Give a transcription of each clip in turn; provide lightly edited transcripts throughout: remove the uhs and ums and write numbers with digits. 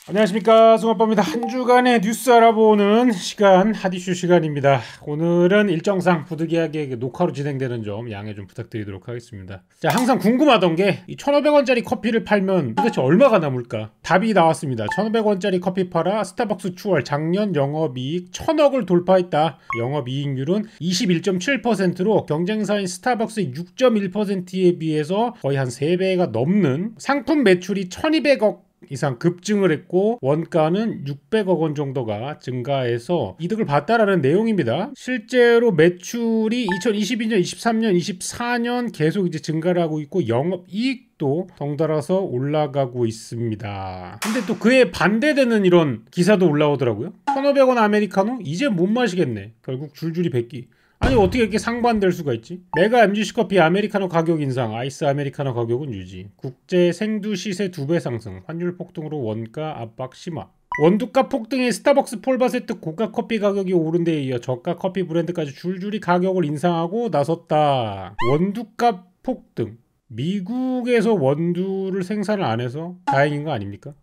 안녕하십니까, 송아빠입니다. 한 주간의 뉴스 알아보는 시간, 핫이슈 시간입니다. 오늘은 일정상 부득이하게 녹화로 진행되는 점 양해 좀 부탁드리도록 하겠습니다. 자, 항상 궁금하던 게 이 1,500원짜리 커피를 팔면 도대체 얼마가 남을까? 답이 나왔습니다. 1,500원짜리 커피 팔아 스타벅스 추월 작년 영업이익 1,000억을 돌파했다. 영업이익률은 21.7%로 경쟁사인 스타벅스의 6.1%에 비해서 거의 한 3배가 넘는, 상품 매출이 1,200억 이상 급증을 했고 원가는 600억 원 정도가 증가해서 이득을 봤다라는 내용입니다. 실제로 매출이 2022년, 23년, 24년 계속 이제 증가를 하고 있고 영업이익도 덩달아서 올라가고 있습니다. 근데 또 그에 반대되는 이런 기사도 올라오더라고요. 1,500원 아메리카노? 이제 못 마시겠네. 결국 줄줄이 뱉기. 아니 어떻게 이렇게 상반될 수가 있지? 메가 MGC 커피 아메리카노 가격 인상, 아이스 아메리카노 가격은 유지, 국제 생두 시세 2배 상승, 환율 폭등으로 원가 압박 심화. 원두값 폭등에 스타벅스 폴바세트 고가 커피 가격이 오른 데에 이어 저가 커피 브랜드까지 줄줄이 가격을 인상하고 나섰다. 원두값 폭등. 미국에서 원두를 생산을 안 해서 다행인 거 아닙니까?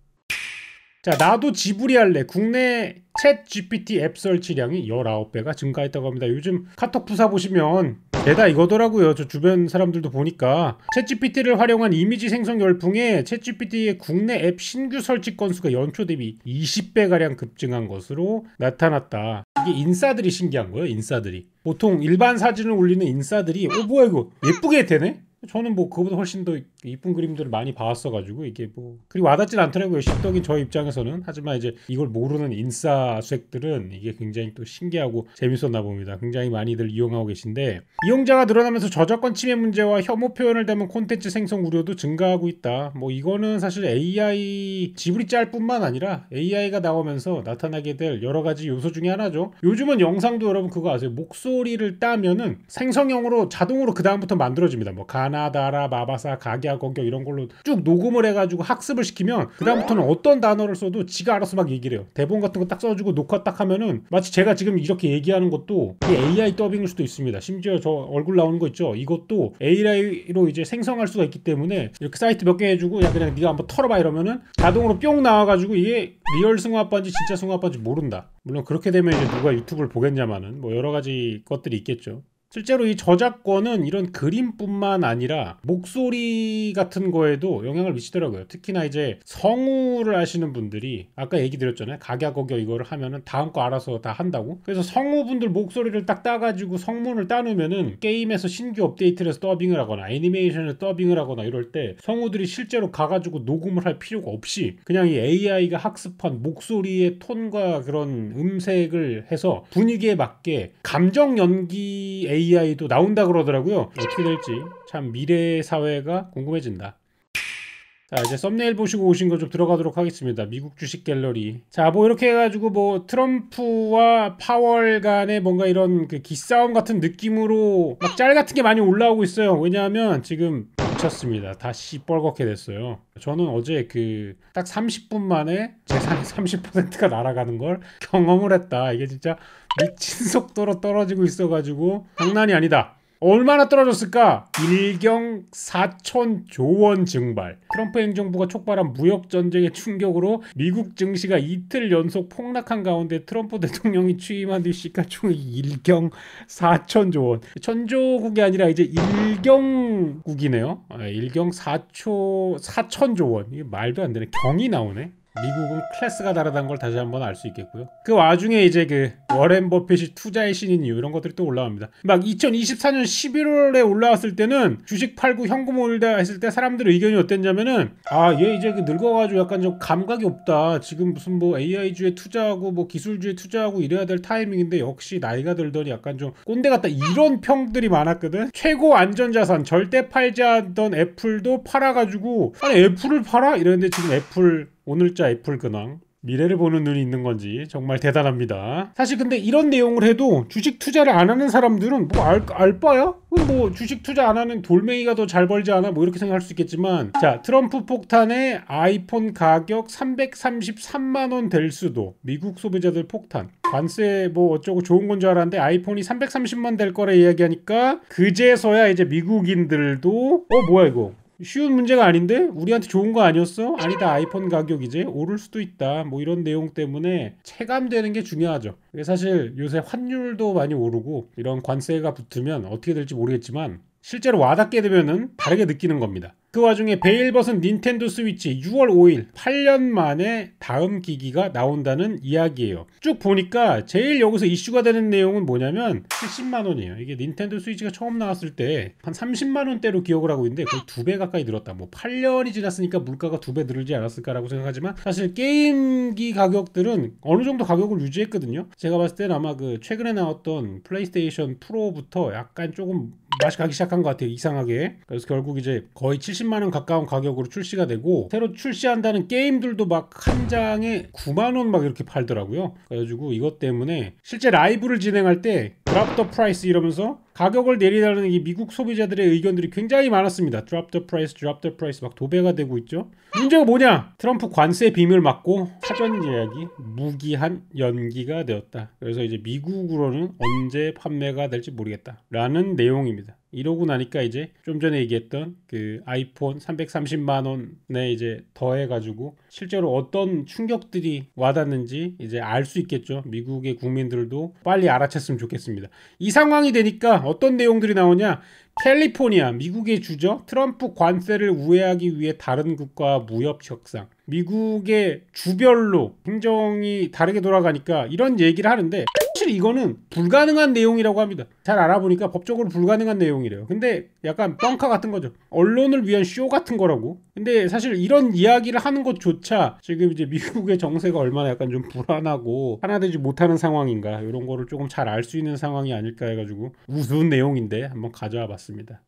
자, 나도 지브리 할래. 국내 챗 GPT 앱 설치량이 19배가 증가했다고 합니다. 요즘 카톡 부사 보시면 대다 이거더라고요. 저 주변 사람들도 보니까 챗 GPT를 활용한 이미지 생성 열풍에 챗 GPT의 국내 앱 신규 설치 건수가 연초 대비 20배가량 급증한 것으로 나타났다. 이게 인싸들이 신기한 거예요. 인싸들이. 보통 일반 사진을 올리는 인싸들이 뭐야 이거 예쁘게 되네? 저는 뭐 그거보다 훨씬 더 이쁜 그림들을 많이 봐왔어가지고 이게 뭐 그리 와닿진 않더라고요. 십덕인 저 입장에서는. 하지만 이제 이걸 모르는 인싸 수액들은 이게 굉장히 또 신기하고 재밌었나 봅니다. 굉장히 많이들 이용하고 계신데, 이용자가 늘어나면서 저작권 침해 문제와 혐오 표현을 담은 콘텐츠 생성 우려도 증가하고 있다. 뭐 이거는 사실 AI 지브리 짤뿐만 아니라 AI가 나오면서 나타나게 될 여러 가지 요소 중에 하나죠. 요즘은 영상도 여러분 그거 아세요? 목소리를 따면은 생성형으로 자동으로 그 다음부터 만들어집니다. 뭐 가나다라, 마바사, 가갸, 거겨 이런 걸로 쭉 녹음을 해가지고 학습을 시키면 그 다음부터는 어떤 단어를 써도 지가 알아서 막 얘기를 해요. 대본 같은 거 딱 써주고 녹화 딱 하면은 마치 제가 지금 이렇게 얘기하는 것도 AI 더빙일 수도 있습니다. 심지어 저 얼굴 나오는 거 있죠? 이것도 AI로 이제 생성할 수가 있기 때문에 이렇게 사이트 몇 개 해주고 야 그냥 네가 한번 털어봐 이러면은 자동으로 뿅 나와가지고 이게 리얼 승화아빠인지 진짜 승화아빠인지 모른다. 물론 그렇게 되면 이제 누가 유튜브를 보겠냐마는 뭐 여러 가지 것들이 있겠죠. 실제로 이 저작권은 이런 그림뿐만 아니라 목소리 같은 거에도 영향을 미치더라고요. 특히나 이제 성우를 하시는 분들이 아까 얘기 드렸잖아요. 각야거겨 이거를 하면은 다음 거 알아서 다 한다고. 그래서 성우분들 목소리를 딱 따가지고 성문을 따놓으면은 게임에서 신규 업데이트를 해서 더빙을 하거나 애니메이션을 더빙을 하거나 이럴 때 성우들이 실제로 가가지고 녹음을 할 필요가 없이 그냥 이 AI가 학습한 목소리의 톤과 그런 음색을 해서 분위기에 맞게 감정 연기 AI도 나온다 그러더라고요. 어떻게 될지 참 미래 사회가 궁금해진다. 자, 이제 썸네일 보시고 오신 거 좀 들어가도록 하겠습니다. 미국 주식 갤러리. 자, 뭐 이렇게 해가지고 뭐 트럼프와 파월 간의 뭔가 이런 그 기싸움 같은 느낌으로 막 짤 같은 게 많이 올라오고 있어요. 왜냐하면 지금 미쳤습니다. 다시 뻘겋게 됐어요. 저는 어제 그 딱 30분 만에 재산의 30%가 날아가는 걸 경험을 했다. 이게 진짜 미친 속도로 떨어지고 있어가지고 장난이 아니다. 얼마나 떨어졌을까? 1경 4천조 원 증발. 트럼프 행정부가 촉발한 무역전쟁의 충격으로 미국 증시가 이틀 연속 폭락한 가운데 트럼프 대통령이 취임한 뒤 시가총액이 1경 4천조 원. 천조국이 아니라 이제 1경국이네요. 1경 4천조 원. 이게 말도 안 되네. 경이 나오네. 미국은 클래스가 다르다는 걸 다시 한번 알 수 있겠고요. 그 와중에 이제 그 워렌 버핏이 투자의 신인 이유 이런 것들이 또 올라옵니다. 막 2024년 11월에 올라왔을 때는 주식 팔고 현금 올다 했을 때 사람들의 의견이 어땠냐면은 얘 이제 그 늙어가지고 약간 좀 감각이 없다. 지금 무슨 뭐 AI주에 투자하고 뭐 기술주에 투자하고 이래야 될 타이밍인데 역시 나이가 들더니 약간 좀 꼰대 같다. 이런 평들이 많았거든. 최고 안전자산 절대 팔지 않던 애플도 팔아가지고 아니 애플을 팔아? 이랬는데 지금 애플 오늘자 애플 근황. 미래를 보는 눈이 있는 건지 정말 대단합니다. 사실 근데 이런 내용을 해도 주식 투자를 안 하는 사람들은 뭐 알바야? 뭐 주식 투자 안 하는 돌멩이가 더 잘 벌지 않아? 뭐 이렇게 생각할 수 있겠지만, 자, 트럼프 폭탄에 아이폰 가격 333만 원 될 수도. 미국 소비자들 폭탄. 관세 뭐 어쩌고 좋은 건 줄 알았는데 아이폰이 330만 될 거라 이야기하니까 그제서야 이제 미국인들도 뭐야 이거 쉬운 문제가 아닌데 우리한테 좋은 거 아니었어? 아니다, 아이폰 가격 이제 오를 수도 있다, 뭐 이런 내용 때문에 체감되는 게 중요하죠. 사실 요새 환율도 많이 오르고 이런 관세가 붙으면 어떻게 될지 모르겠지만 실제로 와닿게 되면은 다르게 느끼는 겁니다. 그 와중에 베일벗은 닌텐도 스위치 6월 5일 8년 만에 다음 기기가 나온다는 이야기예요. 쭉 보니까 제일 여기서 이슈가 되는 내용은 뭐냐면 70만 원이에요. 이게 닌텐도 스위치가 처음 나왔을 때 한 30만 원대로 기억을 하고 있는데 거의 2배 가까이 늘었다. 뭐 8년이 지났으니까 물가가 2배 늘지 않았을까라고 생각하지만 사실 게임기 가격들은 어느 정도 가격을 유지했거든요. 제가 봤을 때는 아마 그 최근에 나왔던 플레이스테이션 프로부터 약간 조금 맛이 가기 시작한 것 같아요. 이상하게. 그래서 결국 이제 거의 70만 원 가까운 가격으로 출시가 되고 새로 출시한다는 게임들도 막 한 장에 9만 원 막 이렇게 팔더라고요. 그래가지고 이것 때문에 실제 라이브를 진행할 때 드랍 더 프라이스 이러면서 가격을 내리라는 이 미국 소비자들의 의견들이 굉장히 많았습니다. 드랍 더 프라이스, 드랍 더 프라이스 막 도배가 되고 있죠. 문제가 뭐냐? 트럼프 관세 비밀 막고 사전 예약이 무기한 연기가 되었다. 그래서 이제 미국으로는 언제 판매가 될지 모르겠다 라는 내용입니다. 이러고 나니까 이제 좀 전에 얘기했던 그 아이폰 330만 원에 이제 더해가지고 실제로 어떤 충격들이 와닿는지 이제 알 수 있겠죠. 미국의 국민들도 빨리 알아챘으면 좋겠습니다. 이 상황이 되니까 어떤 내용들이 나오냐? 캘리포니아, 미국의 주죠. 트럼프 관세를 우회하기 위해 다른 국가와 무역 협상. 미국의 주별로 행정이 다르게 돌아가니까 이런 얘기를 하는데 사실 이거는 불가능한 내용이라고 합니다. 잘 알아보니까 법적으로 불가능한 내용이래요. 근데 약간 뻥카 같은 거죠. 언론을 위한 쇼 같은 거라고. 근데 사실 이런 이야기를 하는 것조차 지금 이제 미국의 정세가 얼마나 약간 좀 불안하고 하나 되지 못하는 상황인가, 이런 거를 조금 잘 알 수 있는 상황이 아닐까 해가지고 우스운 내용인데 한번 가져와 봤습니다.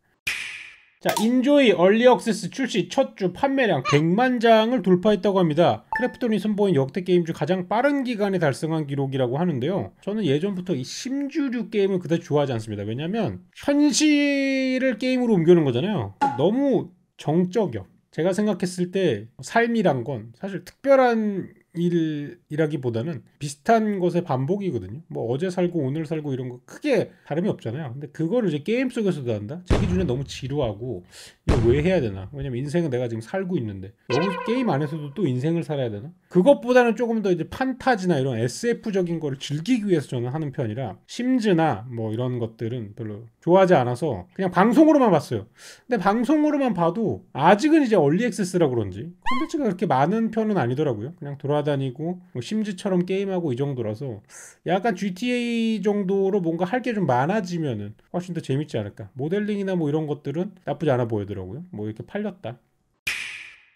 자, 인조이 얼리 액세스 출시 첫 주 판매량 100만 장을 돌파했다고 합니다. 크래프톤이 선보인 역대 게임 중 가장 빠른 기간에 달성한 기록이라고 하는데요. 저는 예전부터 이 심주류 게임을 그다지 좋아하지 않습니다. 왜냐면 현실을 게임으로 옮겨놓은 거잖아요. 너무 정적이요. 제가 생각했을 때 삶이란 건 사실 특별한 일이라기보다는 비슷한 것의 반복이거든요. 뭐 어제 살고 오늘 살고 이런 거 크게 다름이 없잖아요. 근데 그거를 이제 게임 속에서도 한다? 제 기준에 너무 지루하고 이거 왜 해야 되나? 왜냐면 인생은 내가 지금 살고 있는데 여기 게임 안에서도 또 인생을 살아야 되나? 그것보다는 조금 더 이제 판타지나 이런 SF적인 거를 즐기기 위해서 저는 하는 편이라 심즈나 뭐 이런 것들은 별로 좋아하지 않아서 그냥 방송으로만 봤어요. 근데 방송으로만 봐도 아직은 이제 얼리 액세스라 그런지 콘텐츠가 그렇게 많은 편은 아니더라고요. 그냥 돌아다니고 뭐 심즈처럼 게임하고 이 정도라서 약간 GTA 정도로 뭔가 할 게 좀 많아지면은 훨씬 더 재밌지 않을까. 모델링이나 뭐 이런 것들은 나쁘지 않아 보이더라고요. 뭐 이렇게 팔렸다.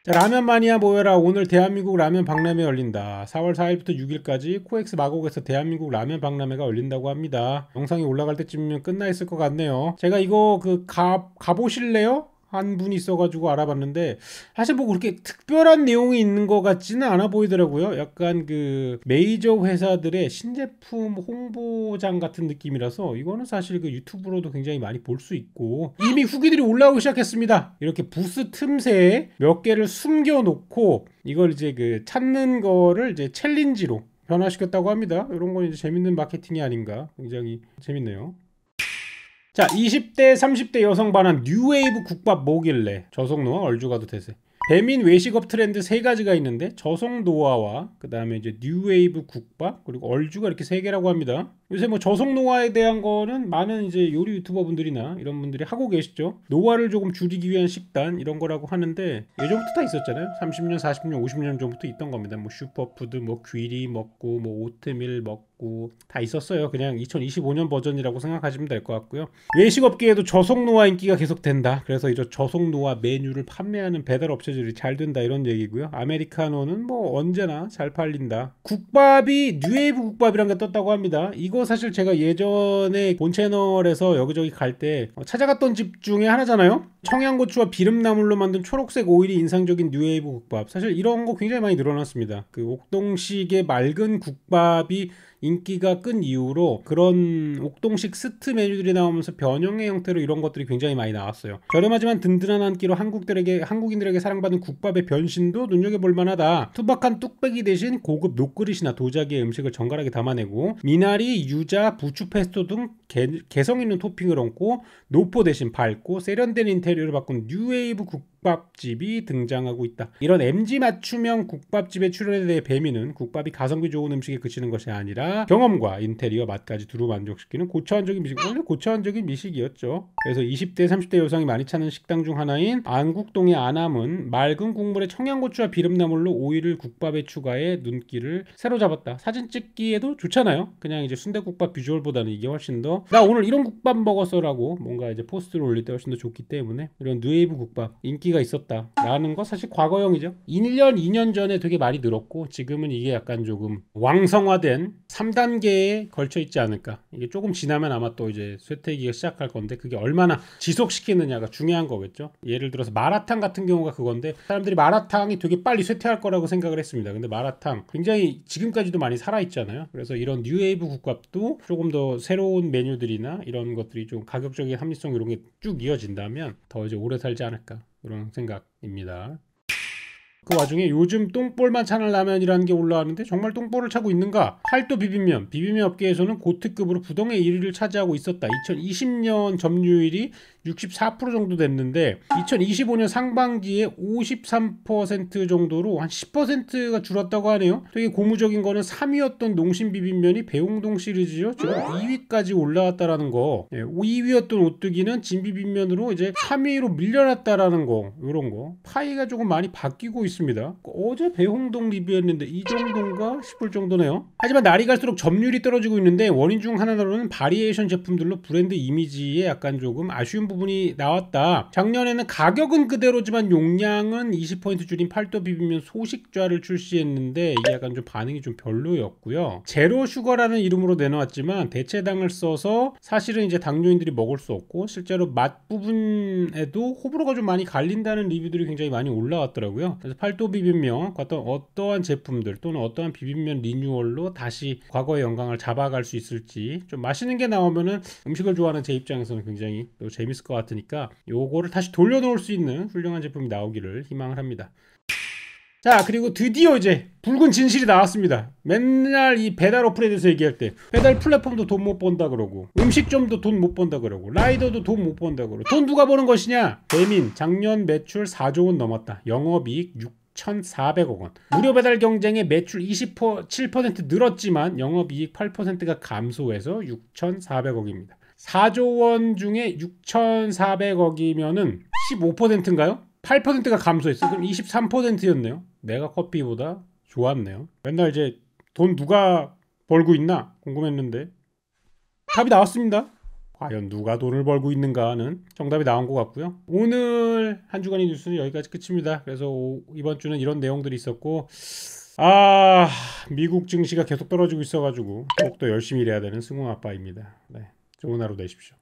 자, 라면 마니아 모여라. 오늘 대한민국 라면 박람회 열린다. 4월 4일부터 6일까지 코엑스 마곡에서 대한민국 라면 박람회가 열린다고 합니다. 영상이 올라갈 때쯤이면 끝나 있을 것 같네요. 제가 이거 가보실래요? 한 분이 있어가지고 알아봤는데 사실 뭐 그렇게 특별한 내용이 있는 것 같지는 않아 보이더라고요. 약간 그 메이저 회사들의 신제품 홍보장 같은 느낌이라서 이거는 사실 그 유튜브로도 굉장히 많이 볼 수 있고 이미 후기들이 올라오기 시작했습니다. 이렇게 부스 틈새에 몇 개를 숨겨놓고 이걸 이제 그 찾는 거를 이제 챌린지로 변화시켰다고 합니다. 이런 건 이제 재밌는 마케팅이 아닌가, 굉장히 재밌네요. 자, 20대 30대 여성 반한 뉴웨이브 국밥 뭐길래. 저속노화 얼죽아도 되세. 배민 외식업 트렌드 세 가지가 있는데 저속노화와 그 다음에 이제 뉴웨이브 국밥 그리고 얼주가 이렇게 세 개라고 합니다. 요새 뭐 저속노화에 대한 거는 많은 이제 요리 유튜버 분들이나 이런 분들이 하고 계시죠. 노화를 조금 줄이기 위한 식단 이런 거라고 하는데 예전부터 다 있었잖아요. 30년, 40년, 50년 전부터 있던 겁니다. 뭐 슈퍼푸드, 뭐 귀리 먹고, 뭐 오트밀 먹고 다 있었어요. 그냥 2025년 버전이라고 생각하시면 될 것 같고요. 외식업계에도 저속노화 인기가 계속된다. 그래서 이제 저속노화 메뉴를 판매하는 배달 업체들이 잘 된다 이런 얘기고요. 아메리카노는 뭐 언제나 잘 팔린다. 국밥이 뉴웨이브 국밥이란 게 떴다고 합니다. 이거 사실 제가 예전에 본 채널에서 여기저기 갈 때 찾아갔던 집 중에 하나잖아요. 청양고추와 비름나물로 만든 초록색 오일이 인상적인 뉴웨이브 국밥. 사실 이런 거 굉장히 많이 늘어났습니다. 그 옥동식의 맑은 국밥이 인기가 끈 이후로 그런 옥동식 스트 메뉴들이 나오면서 변형의 형태로 이런 것들이 굉장히 많이 나왔어요. 저렴하지만 든든한 한 끼로 한국인들에게 사랑받는 국밥의 변신도 눈여겨볼 만하다. 투박한 뚝배기 대신 고급 녹그릇이나 도자기의 음식을 정갈하게 담아내고 미나리, 유자, 부추 페스토 등 개성 있는 토핑을 얹고 노포 대신 밝고 세련된 인테리어를 바꾼 뉴웨이브 국밥집이 등장하고 있다. 이런 MG 맞춤형 국밥집의 출현에 대해 배민은 국밥이 가성비 좋은 음식에 그치는 것이 아니라 경험과 인테리어 맛까지 두루 만족시키는 고차원적인 미식, 원래 고차원적인 미식이었죠. 그래서 20대 30대 여성이 많이 찾는 식당 중 하나인 안국동의 아남은 맑은 국물에 청양고추와 비름나물로 오이를 국밥에 추가해 눈길을 새로 잡았다. 사진 찍기에도 좋잖아요. 그냥 이제 순대국밥 비주얼보다는 이게 훨씬 더 나 오늘 이런 국밥 먹었어라고 뭔가 이제 포스트를 올릴 때 훨씬 더 좋기 때문에 이런 뉴웨이브 국밥 인기가 있었다라는 거 사실 과거형이죠. 1년, 2년 전에 되게 많이 늘었고 지금은 이게 약간 조금 왕성화된 3단계에 걸쳐 있지 않을까. 이게 조금 지나면 아마 또 이제 쇠퇴기가 시작할 건데 그게 얼마나 지속시키느냐가 중요한 거겠죠. 예를 들어서 마라탕 같은 경우가 그건데 사람들이 마라탕이 되게 빨리 쇠퇴할 거라고 생각을 했습니다. 근데 마라탕 굉장히 지금까지도 많이 살아있잖아요. 그래서 이런 뉴웨이브 국밥도 조금 더 새로운 메뉴들이나 이런 것들이 좀 가격적인 합리성 이런 게 쭉 이어진다면 더 이제 오래 살지 않을까 이런 생각입니다. 그 와중에 요즘 똥볼만 차는 라면이라는 게 올라왔는데 정말 똥볼을 차고 있는가? 팔도 비빔면, 비빔면 업계에서는 고특급으로 부동의 1위를 차지하고 있었다. 2020년 점유율이 64% 정도 됐는데 2025년 상반기에 53% 정도로 한 10%가 줄었다고 하네요. 되게 고무적인 거는 3위였던 농심 비빔면이 배홍동 시리즈요. 지금 2위까지 올라왔다라는 거. 2위였던 오뚜기는 진비빔면으로 이제 3위로 밀려났다라는 거. 이런 거. 파이가 조금 많이 바뀌고 있습니다. 어제 배홍동 리뷰했는데 이 정도인가 싶을 정도네요. 하지만 날이 갈수록 점유율이 떨어지고 있는데 원인 중 하나로는 바리에이션 제품들로 브랜드 이미지에 약간 조금 아쉬운 부분이 나왔다. 작년에는 가격은 그대로지만 용량은 20% 줄인 팔도 비빔면 소식좌를 출시했는데 이게 약간 좀 반응이 좀 별로였고요. 제로 슈거라는 이름으로 내놓았지만 대체당을 써서 사실은 이제 당뇨인들이 먹을 수 없고 실제로 맛 부분에도 호불호가 좀 많이 갈린다는 리뷰들이 굉장히 많이 올라왔더라고요. 그래서 팔도 비빔면 같은 어떠한 제품들 또는 어떠한 비빔면 리뉴얼로 다시 과거의 영광을 잡아갈 수 있을지 좀 맛있는 게 나오면은 음식을 좋아하는 제 입장에서는 굉장히 또 재밌을 것 같으니까 요거를 다시 돌려놓을 수 있는 훌륭한 제품이 나오기를 희망을 합니다. 자, 그리고 드디어 이제 붉은 진실이 나왔습니다. 맨날 이 배달 어플에 대해서 얘기할 때 배달 플랫폼도 돈 못 번다 그러고 음식점도 돈 못 번다 그러고 라이더도 돈 못 번다 그러고 돈 누가 버는 것이냐? 배민 작년 매출 4조 원 넘었다. 영업이익 6,400억 원. 무료 배달 경쟁에 매출 27% 늘었지만 영업이익 8%가 감소해서 6,400억입니다. 4조 원 중에 6,400억이면은 15%인가요? 8%가 감소했어. 그럼 23%였네요. 내가 커피보다 좋았네요. 맨날 이제 돈 누가 벌고 있나 궁금했는데 답이 나왔습니다. 과연 누가 돈을 벌고 있는가는 정답이 나온 것 같고요. 오늘 한 주간의 뉴스는 여기까지 끝입니다. 그래서 이번 주는 이런 내용들이 있었고 미국 증시가 계속 떨어지고 있어가지고 더욱더 열심히 일해야 되는 승웅 아빠입니다. 네, 좋은 하루 되십시오.